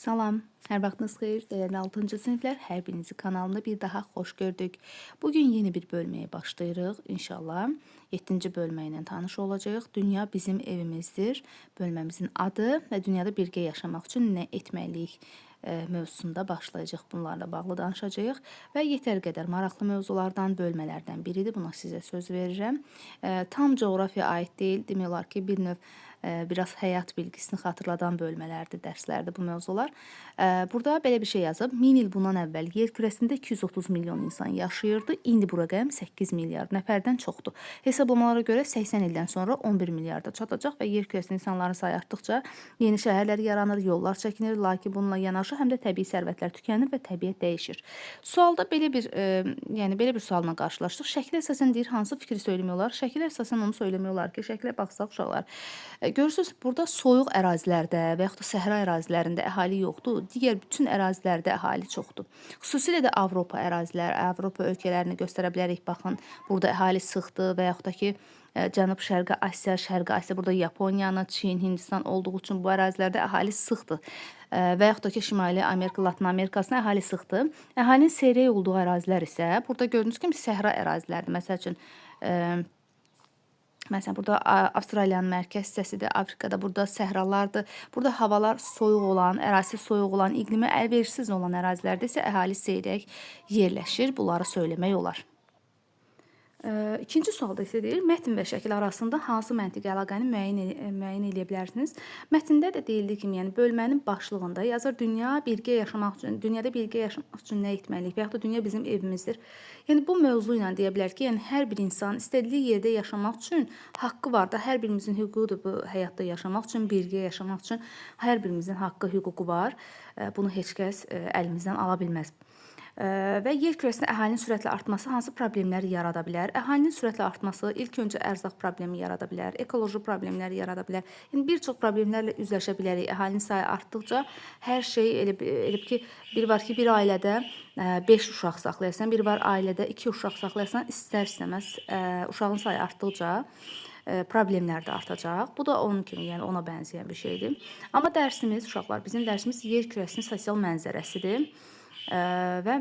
Salam, hər vaxtınız xeyir, dəyərli 6-cı siniflər, hər birinizi kanalımda bir daha xoş gördük. Bugün yeni bir bölməyə başlayırıq, inşallah. 7-ci bölmə ilə tanış olacağıq. Dünya bizim evimizdir. Bölməmizin adı və dünyada birgə yaşamaq üçün nə etməliyik mövzusunda başlayacaq. Bunlarla bağlı danışacağıq və yetər qədər maraqlı mövzulardan, bölmələrdən biridir. Buna sizə söz verirəm. Tam coğrafiya aid deyil, demək olar ki, bir növ biraz həyat bilgisini xatırladan bölmələrdir, dərslərdir bu mövzular. Burada belə bir şey yazıb. 1000 il bundan əvvəl yer kürəsində 230 milyon insan yaşayırdı. İndi bu rəqəm 8 milyar nəfərdən çoxdur. Hesablamalara görə 80 ildən sonra 11 milyarda çatacaq və yer kürəsində insanların sayı artdıqca yeni şəhərlər yaranır, yollar çəkilir, lakin bununla yanaşı həm də təbii sərvətlər tükənir və təbiət dəyişir. Sualda belə bir sualla qarşılaşdıq. Şəkilə əsasən deyir, hansı fikri söyləmək olar? Şəkilə əsasən onu söyləmək olar ki, şəkilə baxsaq uşaqlar, görürsünüz, burada soyuq ərazilərdə və yaxud da səhra ərazilərində əhali yoxdur. Digər bütün ərazilərdə əhali çoxdur. Xüsusilə də Avropa ərazilər, Avropa ölkələrini göstərə bilərik. Baxın, burada əhali sıxdır və yaxud da ki, Cənub-Şərqi Asiya, Şərqi Asiya, burada Yaponiyanı, Çin, Hindistan olduğu üçün bu ərazilərdə əhali sıxdır. Və yaxud da ki, Şimali Amerika, Latın Amerikasına əhali sıxdır. Əhalinin seyrək olduğu ərazilər isə burada gördüyünüz kimi səhra ərazilərdir. Məsələn, burada Avstraliyanın mərkəz hissəsidir, Afrikada burada səhralardır. Burada havalar soyuq olan, ərazisi soyuq olan, iqlimi əlverişsiz olan ərazilərdə isə əhali seyrək yerləşir. Bunları söyləmək olar. İkinci sualda isə deyir, mətn və şəkil arasında hansı məntiqi əlaqəni müəyyən edə bilərsiniz? Mətndə də deyildiyi kimi, yəni bölmənin başlığında yazır, dünyada birgə yaşamaq üçün nə etməliyik? Və yaxud da dünya bizim evimizdir. Yəni bu mövzu ilə deyə bilər ki, yəni hər bir insan istədiyi yerdə yaşamaq üçün haqqı var da, hər birimizin hüququdur bu həyatda yaşamaq üçün, birgə yaşamaq üçün hər birimizin haqqı, hüququ var. Bunu heç kəs əlimizdən ala bilməz. Və yer kürəsində əhalinin sürətlə artması hansı problemləri yarada bilər? Əhalinin sürətlə artması ilk öncə ərzaq problemi yarada bilər, ekoloji problemləri yarada bilər. Yəni bir çox problemlərlə üzləşə bilərik. Əhalinin sayı artdıqca hər şey elə ki, bir ailədə 5 uşaq saxlayasan, bir var ailədə 2 uşaq saxlayasan, istər-istəməz uşağın sayı artdıqca problemlər də artacaq. Bu da onun kimi, yəni ona bənzəyən bir şeydir. Amma dərsimiz, uşaqlar, bizim dərsimiz yer kürəsinin sosial mənzərəsidir. Və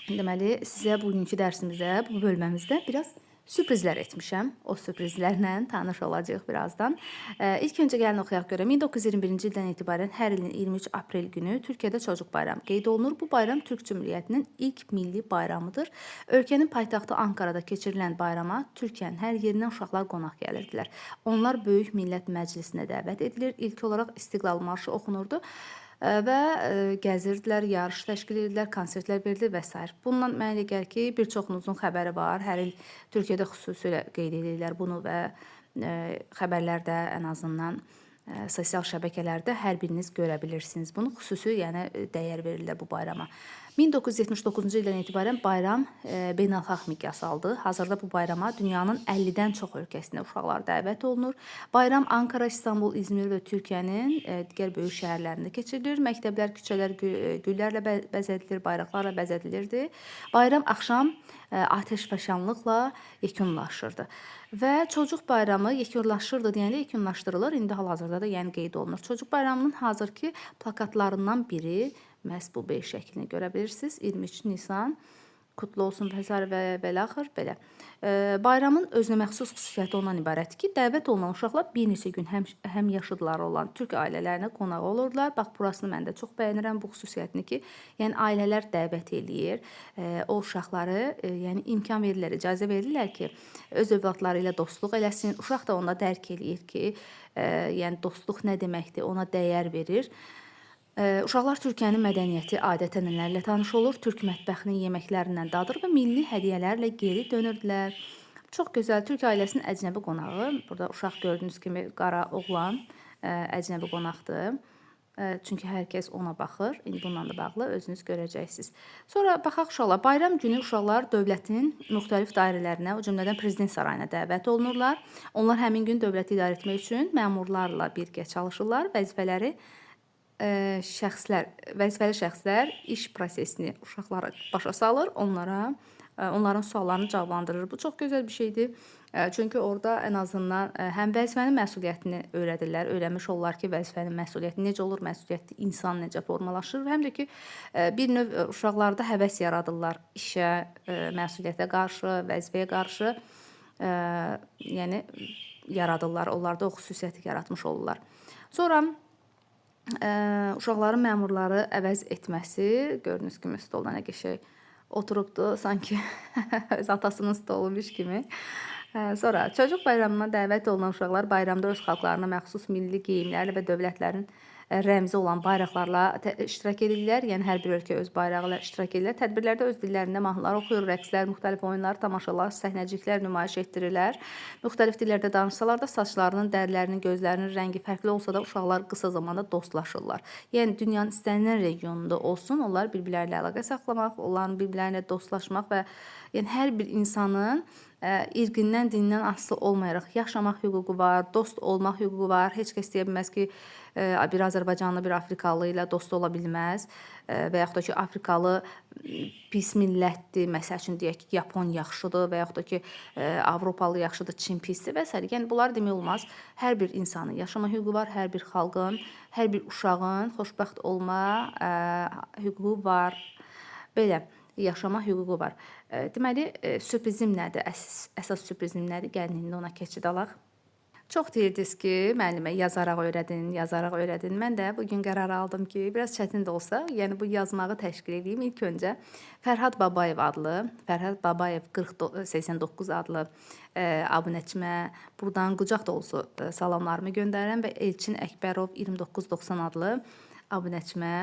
deməli, sizə bugünkü dərsimizdə, bu bölməmizdə biraz sürprizlər etmişəm. O sürprizlərlə tanış olacağıq birazdan. İlk öncə gəlin oxuyaq görə. 1921-ci ildən etibarən hər ilin 23 aprel günü Türkiyədə Çocuk Bayramı qeyd olunur. Bu bayram Türk Cümhuriyyətinin ilk milli bayramıdır. Ölkənin paytaxtı Ankarada keçirilən bayrama Türkiyənin hər yerindən uşaqlar qonaq gəlirdilər. Onlar Böyük Millət Məclisinə dəvət edilir. İlk olaraq İstiqlal marşı oxunurdu və gəzirdilər, yarış təşkil edirdilər, konsertlər verilir və s. Bundan mənə elə gəlir ki, bir çoxunuzun xəbəri var. Hər il Türkiyədə xüsusilə qeyd edirlər bunu və xəbərlərdə ən azından sosial şəbəkələrdə hər biriniz görə bilirsiniz. Bunu xüsusi, yəni dəyər verirlər bu bayrama. 1979-cu ildən etibarən bayram beynəlxalq miqyas aldı. Hazırda bu bayrama dünyanın 50-dən çox ölkəsində uşaqlar dəvət olunur. Bayram Ankara, İstanbul, İzmir və Türkiyənin digər böyük şəhərlərində keçirilir. Məktəblər, küçələr güllərlə bəzədilir, bayraqlarla bəzədilirdi. Bayram axşam atəşfəşanlıqla yekunlaşırdı. Və çocuk bayramı yekunlaşırdı deyəndə yekunlaşdırılır. İndi hal-hazırda da yəni qeyd olunur. Çocuk bayramının hazırki plakatlarından biri məhz bu B şəklini görə bilirsiniz. 23 Nisan kutlu olsun və beləxır belə. Bayramın özünə məxsus xüsusiyyəti ondan ibarətdir ki, dəvət olunan uşaqlar bir neçə gün həm yaşıdları olan türk ailələrinə qonaq olurdular. Bax, burasını mən də çox bəyənirəm bu xüsusiyyətini ki, yəni ailələr dəvət eləyir. O uşaqları, yəni imkan verirlər, icazə verirlər ki, öz övladları ilə dostluq eləsin. Uşaq da onda dərk eləyir ki, yəni dostluq nə deməkdir, ona dəyər verir. Uşaqlar Türkiyənin mədəniyyəti, adət-ənənələrlə tanış olur, türk mətbəxinin yeməklərindən dadır və milli hədiyyələrlə geri dönürdülər. Çox gözəl, türk ailəsinin əcnəbi qonağı. Burada uşaq gördüyünüz kimi qara oğlan əcnəbi qonaqdır. Çünki hər kəs ona baxır. İndi bununla da bağlı özünüz görəcəksiniz. Sonra baxaq uşaqlar. Bayram günü uşaqlar dövlətin müxtəlif dairələrinə, o cümlədən prezident sarayına dəvət olunurlar. Onlar həmin gün dövləti idarə etmək üçün məmurlarla birgə çalışırlar. Vəzifəli şəxslər iş prosesini uşaqlara başa salır, onlara onların suallarını cavablandırır. Bu çox gözəl bir şeydir. Çünki orada ən azından həm vəzifənin məsuliyyətini öyrədirlər, öyrənmiş olurlar ki, vəzifənin məsuliyyəti necə olur, məsuliyyətli insan necə formalaşır. Həm də ki, bir növ uşaqlarda həvəs yaradırlar işə, məsuliyyətə qarşı, vəzifəyə qarşı. Yəni yaradırlar. Onlarda o xüsusiyyəti yaratmış olurlar. Sonra uşaqların məmurları əvəz etməsi, gördüyünüz kimi stolda nə qəşəng oturubdu, sanki öz atasının stolumiş kimi. Sonra çocuk bayramına dəvət olunan uşaqlar bayramda öz xalqlarına məxsus milli geyimlərlə və dövlətlərin rəmzi olan bayraqlarla iştirak edirlər. Yəni hər bir ölkə öz bayrağı ilə iştirak edirlər. Tədbirlərdə öz dillərində mahnılar oxuyur, rəqslər, müxtəlif oyunlar, tamaşalar, səhnəciklər nümayiş etdirirlər. Müxtəlif dillərdə danışsalar da saçlarının, dərilərinin, gözlərinin rəngi fərqli olsa da uşaqlar qısa zamanda dostlaşırlar. Yəni dünyanın istənilən regionunda olsun, onlar bir-birləri ilə əlaqə saxlamaq, onların bir-birləri ilə dostlaşmaq və yəni hər bir insanın irqindən, dinindən asılı olmayaraq yaşamaq hüququ var, dost olmaq hüququ var. Heç kəs deyə bilməz ki, bir Azərbaycanlı bir Afrikalı ilə dost ola bilməz və yaxud da ki, Afrikalı pis millətdir, məsəl üçün deyək ki, Yapon yaxşıdır və yaxud da ki, Avropalı yaxşıdır, Çin pisdir və s. Yəni bunlar demək olmaz. Hər bir insanın yaşama hüququ var, hər bir xalqın, hər bir uşağın xoşbəxt olma hüququ var. Belə yaşama hüququ var. Deməli, sürprizim nədir? Əsas sürprizim nədir? Gəlin indi ona keçid alaq. Çox deyirdiniz ki, müəllimə yazaraq öyrədin, yazaraq öyrədin. Mən də bugün qərar aldım ki, biraz çətin də olsa, yəni bu yazmağı təşkil edeyim. İlk öncə Fərhad Babayev adlı, Fərhad Babayev 4089 adlı abunəçimə buradan qucaq dolusu salamlarımı göndərirəm və Elçin Əkbərov 2990 adlı abunəçimə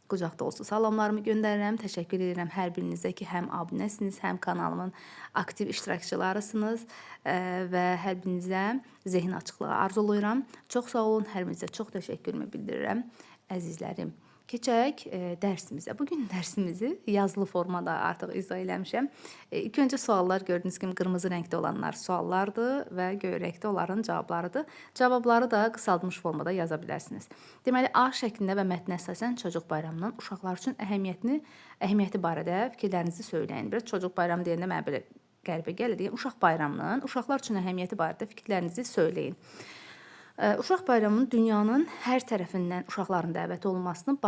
qucaq dolusu salamlarımı göndərirəm. Təşəkkür edirəm hər birinizə ki, həm abunəsiniz, həm kanalımın aktiv iştirakçılarısınız və hər birinizə zehin açıqlığı arzulayıram. Çox sağ olun, hər birinizə çox təşəkkürümü bildirirəm, əzizlərim. Keçək dərsimizə. Bugün dərsimizi yazılı formada artıq izah eləmişəm. İlk öncə suallar gördüyünüz kimi qırmızı rəngdə olanlar suallardır və göy rəngdə onların cavablarıdır. Cavabları da qısaldılmış formada yaza bilərsiniz. Deməli, A şəklində və mətnə əsasən çocuk bayramının uşaqlar üçün əhəmiyyəti barədə fikirlərinizi söyləyin. Biraz çocuk bayramı deyəndə mənə belə qəribə gəlir. Yəni, uşaq bayramının uşaqlar üçün əhəmiyyəti barədə fikirlərinizi söyləyin. Uşaq bayramının dünyanın hər tərəfindən uşaqların dəvət olunmasının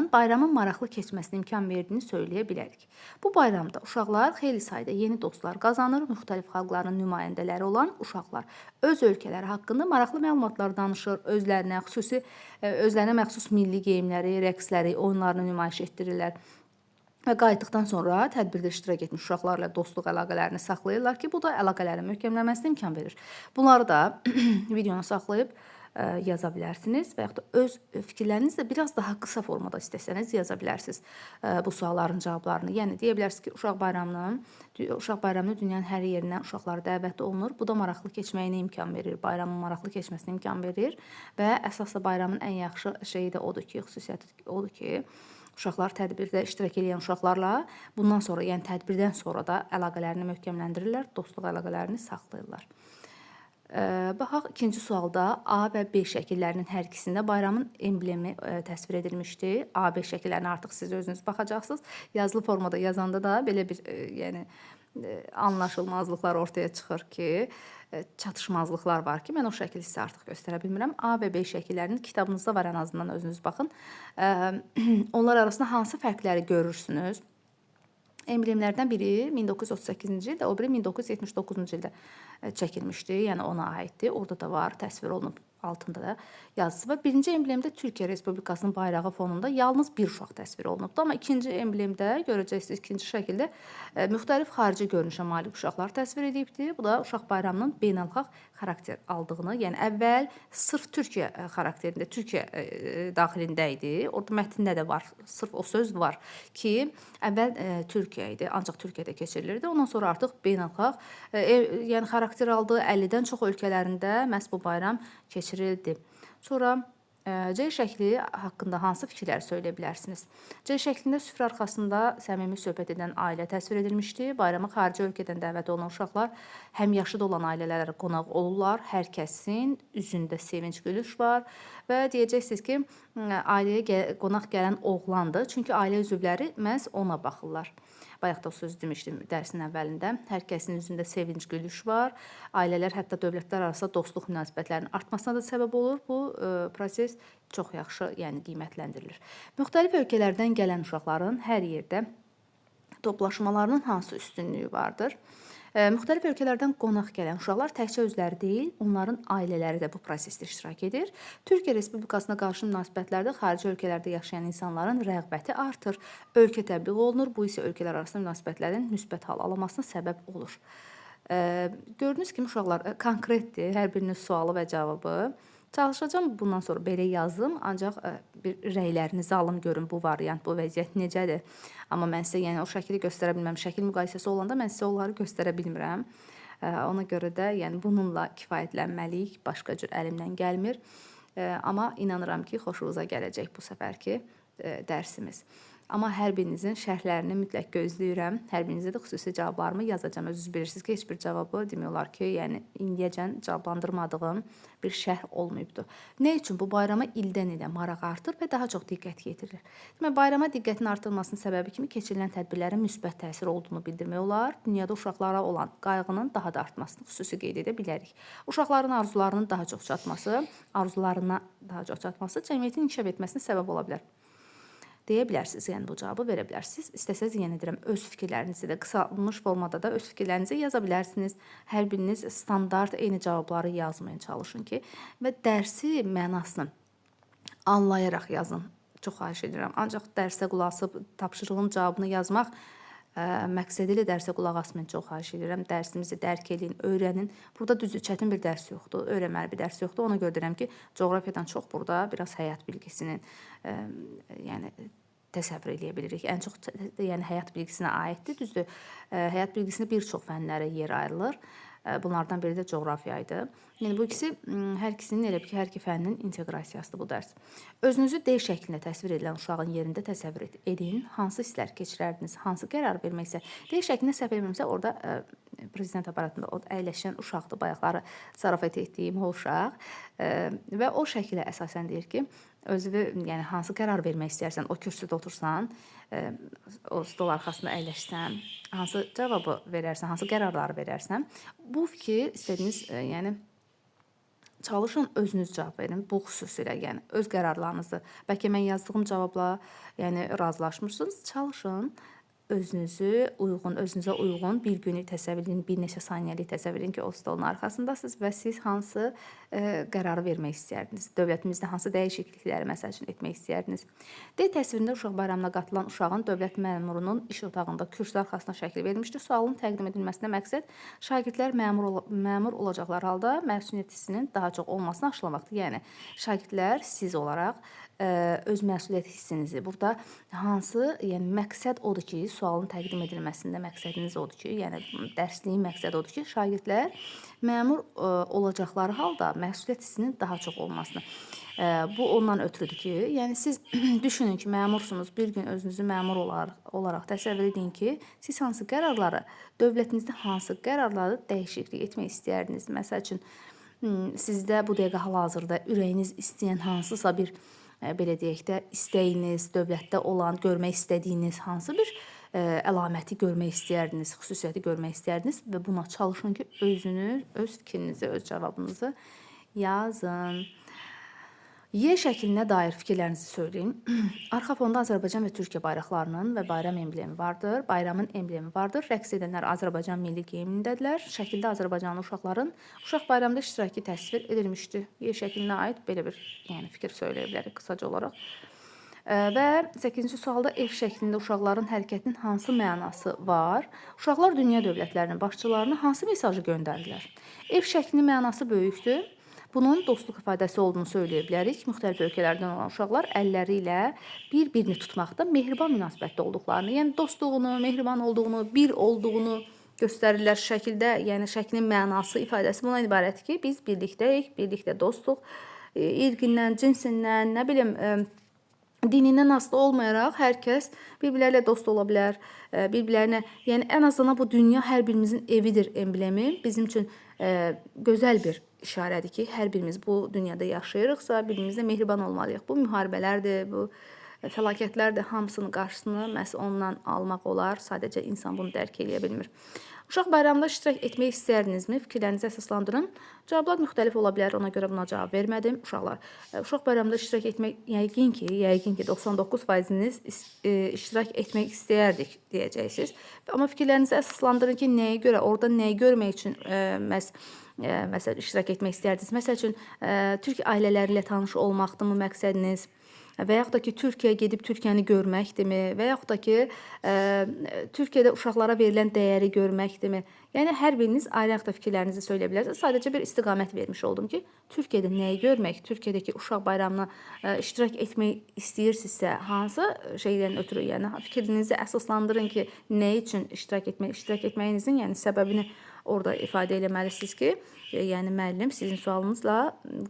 bayramın maraqlı keçməsinə imkan verdiyini söyləyə bilərik. Bu bayramda uşaqlar xeyli sayda yeni dostlar qazanır, müxtəlif xalqların nümayəndələri olan uşaqlar öz ölkələri haqqında maraqlı məlumatlar danışır, özlərinə məxsus milli geyimləri, rəqsləri, oyunlarını nümayiş etdirirlər. Və qayıtdıqdan sonra tədbirdə iştirak etmiş uşaqlarla dostluq əlaqələrini saxlayırlar ki, bu da əlaqələrin möhkəmlənməsinə imkan verir. Bunları da videonu saxlayıb yaza bilərsiniz və yaxud da öz fikirlərinizi də biraz daha qısa formada istəsəniz yaza bilərsiniz bu sualların cavablarını. Yəni deyə bilərsiniz ki, uşaq bayramını dünyanın hər yerindən uşaqlar dəvət olunur. Bu da maraqlı keçməyinə imkan verir, bayramın maraqlı keçməsinə imkan verir və əsas da bayramın ən yaxşı şeyi də odur ki, xüsusiyyəti odur ki, uşaqlar tədbirdə iştirak edən uşaqlarla bundan sonra, yəni tədbirdən sonra da əlaqələrini möhkəmləndirirlər, dostluq əlaqələrini saxlayırlar. Baxaq, ikinci sualda A və B şəkillərinin hər ikisində bayramın emblemi təsvir edilmişdir. A, B şəkillərini artıq siz özünüz baxacaqsınız. Yazılı formada yazanda da belə bir anlaşılmazlıqlar ortaya çıxır ki, çatışmazlıqlar var ki, mən o şəkili sizə artıq göstərə bilmirəm. A və B şəkillərinin kitabınızda var, ən azından özünüz baxın. Onlar arasında hansı fərqləri görürsünüz? Emblemlərdən biri 1938-ci ildə, o biri 1979-cu ildə çəkilmişdi, yəni ona aiddir. Orada da var, təsvir olunub, altında da yazısı var. Birinci emblemdə Türkiyə Respublikasının bayrağı fonunda yalnız bir uşaq təsvir olunubdu. Amma ikinci emblemdə görəcəksiniz, ikinci şəkildə müxtəlif xarici görünüşə malik uşaqlar təsvir edibdir. Bu da uşaq bayramının beynəlxalq xarakter aldığını, yəni əvvəl sırf Türkiyə xarakterində, Türkiyə daxilində idi. Orada mətndə də var, sırf o söz var ki, əvvəl Türkiyə idi, ancaq Türkiyədə keçirilirdi. Ondan sonra artıq beynəlxalq, yəni xarakter aldı. 50-dən çox ölkələrində məhz bu bayram keçirildi. Sonra C şəkli haqqında hansı fikirləri söyləyə bilərsiniz? C şəklində süfrə arxasında səmimi söhbət edən ailə təsvir edilmişdi. Bayrama xarici ölkədən dəvət olunan uşaqlar həm yaşıd olan ailələrə qonaq olurlar. Hər kəsin üzündə sevinç gülüş var və deyəcəksiniz ki, ailəyə qonaq gələn oğlandır. Çünki ailə üzvləri məhz ona baxırlar. Bayaq da o söz demişdim dərsin əvvəlində. Hər kəsin üzündə sevinc, gülüş var. Ailələr, hətta dövlətlər arası dostluq münasibətlərinin artmasına da səbəb olur. Bu proses çox yaxşı, yəni qiymətləndirilir. Müxtəlif ölkələrdən gələn uşaqların hər yerdə toplaşmalarının hansı üstünlüyü vardır? Müxtəlif ölkələrdən qonaq gələn uşaqlar təkcə özləri deyil, onların ailələri də bu prosesdə iştirak edir. Türkiyə Respublikasına qarşı münasibətlərdə xarici ölkələrdə yaşayan insanların rəğbəti artır, ölkə təbliğ olunur. Bu isə ölkələr arasında münasibətlərin müsbət hal almasına səbəb olur. Gördüyünüz kimi uşaqlar konkretdir, hər birinin sualı və cavabı. Çalışacağam bundan sonra belə yazım, ancaq bir rəylərinizi alım, görün bu variant, bu vəziyyət necədir. Amma mən sizə yəni o şəkili göstərə bilməm. Şəkil müqayisəsi olanda mən sizə onları göstərə bilmirəm. Ona görə də yəni bununla kifayətlənməliyik, başqa cür əlimdən gəlmir. Amma inanıram ki, xoşunuza gələcək bu səfərki dərsimiz. Amma hər birinizin şərhlərini mütləq gözləyirəm. Hər birinizə də xüsusi cavablarımı yazacağam. Özünüz bilirsiniz ki, heç bir cavabı demək olar ki, yəni indiyəcən cavablandırmadığım bir şərh olmayıbdır. Nə üçün bu bayrama ildən ilə maraq artır və daha çox diqqət yetirilir? Demək, bayrama diqqətin artırılmasının səbəbi kimi keçirilən tədbirlərin müsbət təsiri olduğunu bildirmək olar. Dünyada uşaqlara olan qayğının daha da artmasını xüsusi qeyd edə bilərik. Uşaqların arzularının daha çox çatması, cəmiyyətin inkişaf etməsinə səbəb ola bilər. Deyə bilərsiniz, yəni bu cavabı verə bilərsiniz. İstəsəz yenə deyirəm, öz fikirlərinizi də qısalmış formada da öz fikirlərinizi yaza bilərsiniz. Hər biriniz standart eyni cavabları yazmaya çalışın ki, və dərsi mənasını anlayaraq yazın. Çox xahiş edirəm. Ancaq dərsə qulaq asıb tapşırığın cavabını yazmaq məqsədi ilə dərsə qulaq asmayın, çox xahiş edirəm. Dərsimizi dərk edin, öyrənin. Burada düzdür, çətin bir dərs yoxdur, öyrənməli bir dərs yoxdur. Ona görə deyirəm ki, coğrafiyadan çox burada biraz həyat bilgisinin yəni təsəvvür eləyə bilirik. Ən çox yəni həyat bilgisinə aiddir, düzdür. Həyat bilgisində bir çox fənlərə yer ayrılır. Bunlardan biri də coğrafiya idi. Yəni bu ikisi hər ikisinin elə ki, hər iki fənnin inteqrasiyasıdır bu dərs. Özünüzü D şəklində təsvir edilən uşağın yerində təsəvvür edin. Hansı hisslər keçirərdiniz, hansı qərar vermək istər? D şəklində səhv etmirəmsə, orada prezident aparatında əyləşən uşaqdır, bayaqları zarafat etdiyim o uşaq və o şəkilə əsasən deyir ki, özünü, yəni hansı qərar vermək istərsən, o kürsüdə otursan, o stol arxasında əyləşsən, hansı cavabı verərsən, hansı qərarları verərsən, bu fikir istədiyiniz, yəni çalışın özünüz cavab verin. Bu xüsusilə, yəni öz qərarlarınızı, bəlkə mən yazdığım cavabla, yəni razılaşmırsınız, çalışın özünüzə uyğun bir günü təsəvvür edin, bir neçə saniyəlik təsəvvür edin ki, o stolun arxasındasınız və siz hansı qərarı vermək istərdiniz? Dövlətimizdə hansı dəyişiklikləri məsəl üçün etmək istərdiniz? D təsvirində uşaq bayramına qatılan uşağın dövlət məmurunun iş otağında kürsü arxasına şəkil verilmişdir. Sualın təqdim edilməsinə məqsəd şagirdlər məmur olacaqlar halda məsuliyyət hissinin daha çox olmasını aşılamaqdır. Yəni şagirdlər siz olaraq öz məsuliyyət hissinizi burada hansı, yəni məqsəd odur ki, sualın təqdim edilməsində məqsədiniz odur ki, yəni dərsliyin məqsədi odur ki, şagirdlər məmur olacaqları halda məsuliyyət hissinin daha çox olmasını. Bu ondan ötürüdür ki, yəni siz düşünün ki, məmursunuz, bir gün özünüzü məmur olaraq təsəvvür edin ki, siz hansı qərarları, dövlətinizdə hansı qərarları dəyişiklik etmək istərdiniz. Məsəl üçün, sizdə bu dəqiqə hal-hazırda ürəyiniz istəyən hansısa bir belə deyək də, istəyiniz, dövlətdə olan, görmək istədiyiniz hansı bir əlaməti görmək istərdiniz, xüsusiyyəti görmək istərdiniz və buna çalışın ki, öz fikrinizi, öz cavabınızı yazın. Y şəklinə dair fikirlərinizi söyləyin. Arxa fonda Azərbaycan və Türkiyə bayraqlarının və bayram emblemi vardır. Bayramın emblemi vardır. Rəqs edənlər Azərbaycan milli geyimindədirlər. Şəkildə Azərbaycanlı uşaqların uşaq bayramda iştirakı təsvir edilmişdir. Y şəklinə aid belə bir fikir söyləyə bilərik qısaca olaraq. Və 8-ci sualda F şəklində uşaqların hərəkətinin hansı mənası var? Uşaqlar dünya dövlətlərinin başçılarına hansı mesajı göndərirlər? F şəklinin mənası böyükdür. Bunun dostluq ifadəsi olduğunu söyləyə bilərik. Müxtəlif ölkələrdən olan uşaqlar əlləri ilə bir-birini tutmaqda mehriban münasibətdə olduqlarını, yəni dostluğunu, mehriban olduğunu, bir olduğunu göstərirlər şəkildə. Yəni şəklin mənası, ifadəsi buna ibarətdir ki, biz birlikdəyik, birlikdə dostluq, irqindən, cinsindən, nə bilim, dinindən asılı olmayaraq hər kəs bir-birlərlə dost ola bilər, bir-birlərinə, yəni ən azından bu dünya hər birimizin evidir emblemi bizim üçün gözəl bir işarədir ki, hər birimiz bu dünyada yaşayırıqsa, bir-birimizlə mehriban olmalıyıq. Bu müharibələrdir, bu fəlakətlərdir, hamısının qarşısını məhz ondan almaq olar. Sadəcə insan bunu dərk eləyə bilmir. Uşaq bayramında iştirak etmək istərdinizmi? Fikirlərinizi əsaslandırın. Cavablar müxtəlif ola bilər, ona görə buna cavab vermədim. Uşaq bayramında iştirak etmək yəqin ki, 99%-iniz iştirak etmək istəyərdik deyəcəksiniz. Amma fikirlərinizi əsaslandırın ki, nəyə görə, orada nəyi görmək üçün məsələn iştirak etmək istərdiniz? Məsəl üçün türk ailələri ilə tanış olmaqdırmı məqsədiniz? Və yaxud da ki, Türkiyəyə gedib Türkiyəni görməkdirmi? Və yaxud da ki, Türkiyədə uşaqlara verilən dəyəri görməkdirmi? Yəni, hər biriniz ayrı-ayrı fikirlərinizi söyləyə bilərsiniz. Sadəcə bir istiqamət vermiş oldum ki, Türkiyədə nəyi görmək, Türkiyədəki uşaq bayramına iştirak etmək istəyirsinizsə, hansı şeydən ötürü, yəni fikrinizi əsaslandırın ki, nə üçün iştirak etməyinizin, yəni səbəbini orada ifadə eləməlisiniz ki, yəni müəllim sizin sualınızla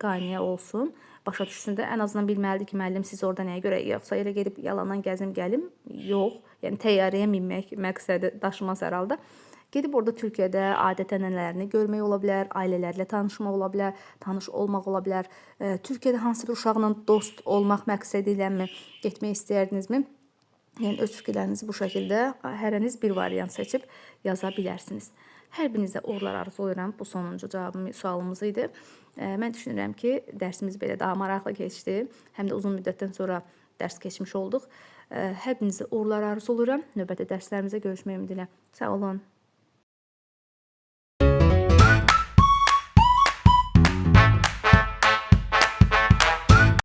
qaynaya olsun, başa düşsün də, ən azından bilməlidir ki, müəllim siz orada nəyə görə, yoxsa elə gedib yalandan gəzim gəlim, yox, yəni təyyarəyə minmək məqsədi daşımaz hər halda. Gedib orada Türkiyədə adət-ənənələrini görmək ola bilər, ailələrlə tanışmaq ola bilər, tanış olmaq ola bilər. Türkiyədə hansı bir uşaqla dost olmaq məqsədi iləmi getmək istəyərdinizmi? Yəni öz fikirlərinizi bu şəkildə hərəniz bir variant seçib yaza bilərsiniz. Hər birinizə uğurlar arzulayıram. Bu sonuncu sualımız idi. Mən düşünürəm ki, dərsimiz belə daha maraqlı keçdi. Həm də uzun müddətdən sonra dərs keçmiş olduq. Hər birinizə uğurlar arzulayıram. Növbəti dərslərimizə görüşmək ümidi ilə. Sağ olun.